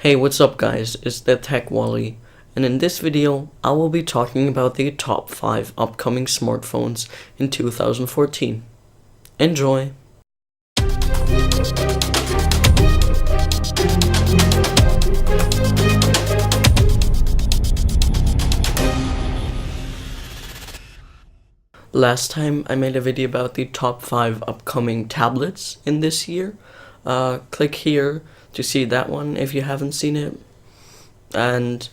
Hey, what's up guys, it's the Tech Wally, and in this video I will be talking about the top 5 upcoming smartphones in 2014. Enjoy! Last time I made a video about the top 5 upcoming tablets in this year. Click here to see that one if you haven't seen it. And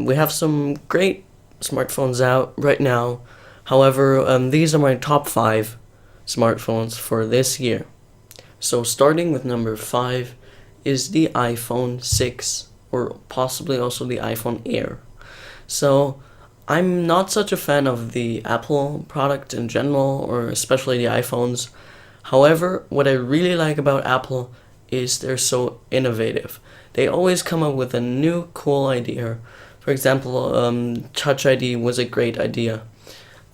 we have some great smartphones out right now. However, these are my top 5 smartphones for this year. So starting with number 5 is the iPhone 6, or possibly also the iPhone Air. So I'm not such a fan of the Apple product in general, or especially the iPhones. However, what I really like about Apple is they're so innovative. They always come up with a new cool idea. For example, Touch ID was a great idea.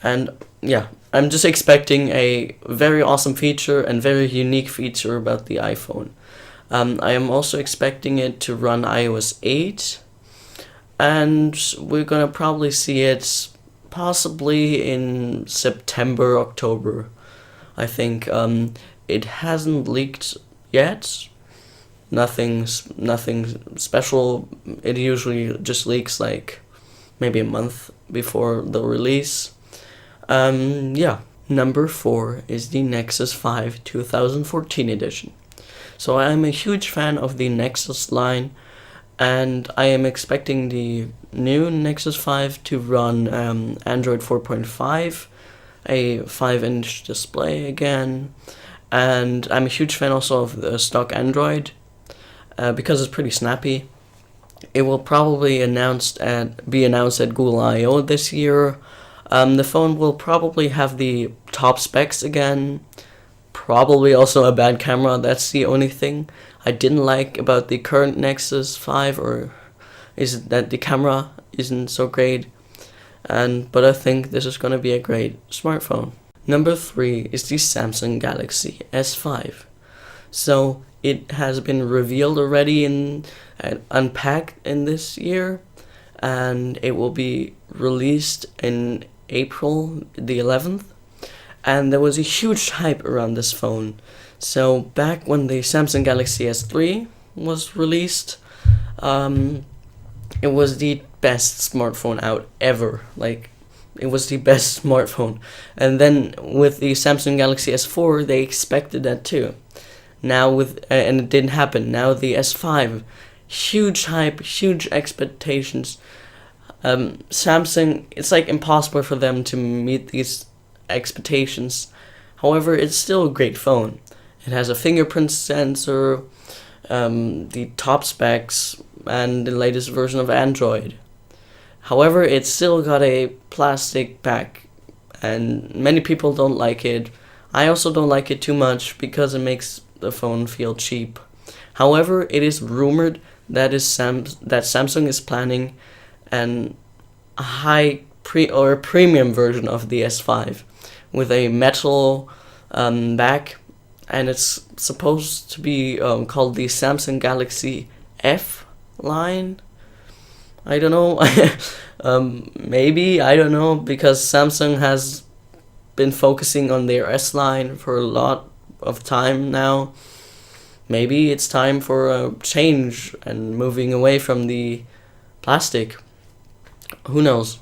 And yeah, I'm just expecting a very awesome feature and very unique feature about the iPhone. I am also expecting it to run iOS 8. And we're gonna probably see it possibly in September, October. I think it hasn't leaked yet. Nothing special. It usually just leaks like maybe a month before the release. Yeah. Number 4 is the Nexus 5 2014 edition. So I'm a huge fan of the Nexus line, and I am expecting the new Nexus 5 to run Android 4.5, a 5-inch display again, and I'm a huge fan also of the stock Android because it's pretty snappy. It will probably be announced at Google I/O this year. The phone will probably have the top specs again, probably also a bad camera. That's the only thing I didn't like about the current Nexus 5, or is that the camera isn't so great. But I think this is going to be a great smartphone. Number 3 is the Samsung Galaxy S5. So it has been revealed already and unpacked in this year, and it will be released in April the 11th. And there was a huge hype around this phone. So back when the Samsung Galaxy S3 was released, it was the best smartphone out ever. Like, it was the best smartphone. And then with the Samsung Galaxy S4, they expected that too. Now and it didn't happen. Now the S5, huge hype, huge expectations. Samsung, it's like impossible for them to meet these expectations. However, it's still a great phone. It has a fingerprint sensor, the top specs, and the latest version of Android. However, it's still got a plastic back, and many people don't like it. I also don't like it too much because it makes the phone feel cheap. However, it is rumored that Samsung is planning a premium version of the S5 with a metal back, and it's supposed to be called the Samsung Galaxy F line. I don't know. Maybe, I don't know, because Samsung has been focusing on their S line for a lot of time now. Maybe it's time for a change and moving away from the plastic. Who knows?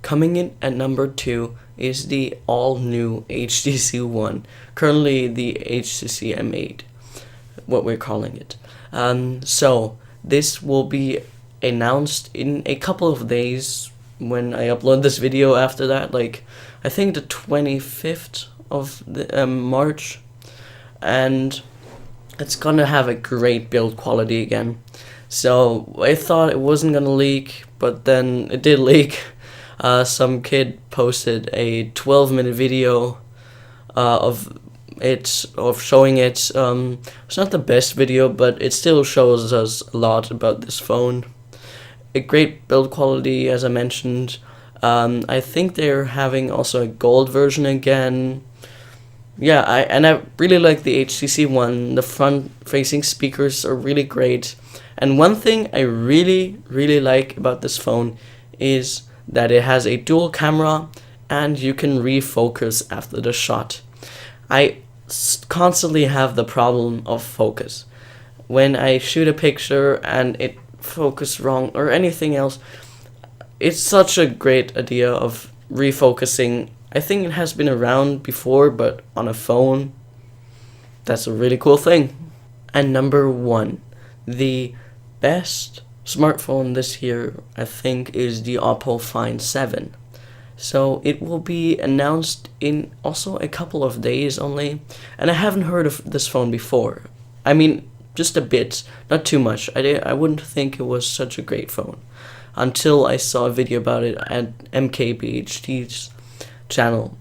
Coming in at number 2 is the all-new HTC One, currently the HTC M8, what we're calling it. So this will be announced in a couple of days when I upload this video. After that, like I think the 25th of March, and it's gonna have a great build quality again. So I thought it wasn't gonna leak, but then it did leak. Some kid posted a 12-minute video of showing it. It's not the best video, but it still shows us a lot about this phone. A great build quality, as I mentioned. I think they're having also a gold version again. Yeah, I really like the HTC One. The front-facing speakers are really great, And one thing I really like about this phone is that it has a dual camera and you can refocus after the shot. I constantly have the problem of focus. When I shoot a picture and it focus wrong or anything else, it's such a great idea of refocusing. I think it has been around before, but on a phone, that's a really cool thing. And number 1, the best smartphone this year, I think, is the Oppo Find 7. So it will be announced in also a couple of days only, and I haven't heard of this phone before. I mean, just a bit, not too much. I wouldn't think it was such a great phone until I saw a video about it at MKBHD's channel,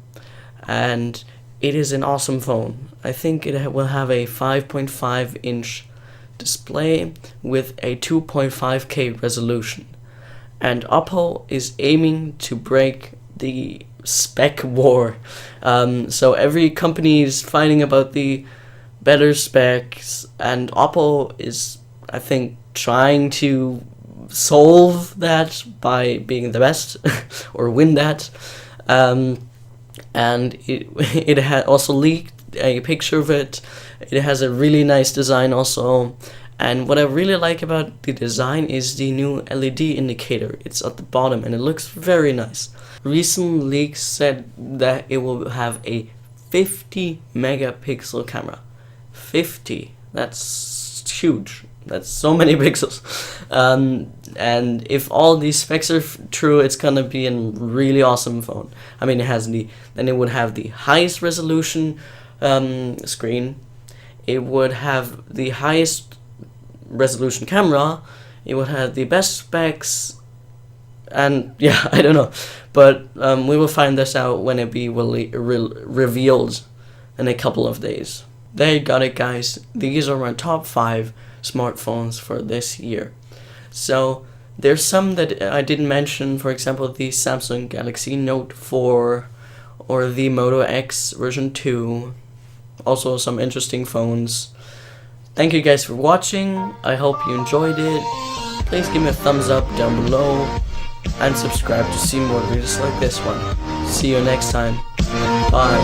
and it is an awesome phone. I think it will have a 5.5-inch display with a 2.5K resolution, and Oppo is aiming to break the spec war. So every company is fighting about the better specs, and Oppo is, I think, trying to solve that by being the best or win that. And it had also leaked a picture of it. It has a really nice design also, and what I really like about the design is the new LED indicator. It's at the bottom and it looks very nice. Recent leaks said that it will have a 50 megapixel camera. 50, that's huge. That's so many pixels. And if all these specs are true, it's gonna be a really awesome phone. I mean, then it would have the highest resolution screen. It would have the highest resolution camera. It would have the best specs. And yeah, I don't know, but we will find this out when it be revealed in a couple of days. There you got it, guys. These are my top 5 smartphones for this year. So there's some that I didn't mention, for example the Samsung Galaxy Note 4 or the Moto X version 2. Also some interesting phones. Thank you guys for watching. I hope you enjoyed it. Please give me a thumbs up down below and subscribe to see more videos like this one. See you next time. Bye.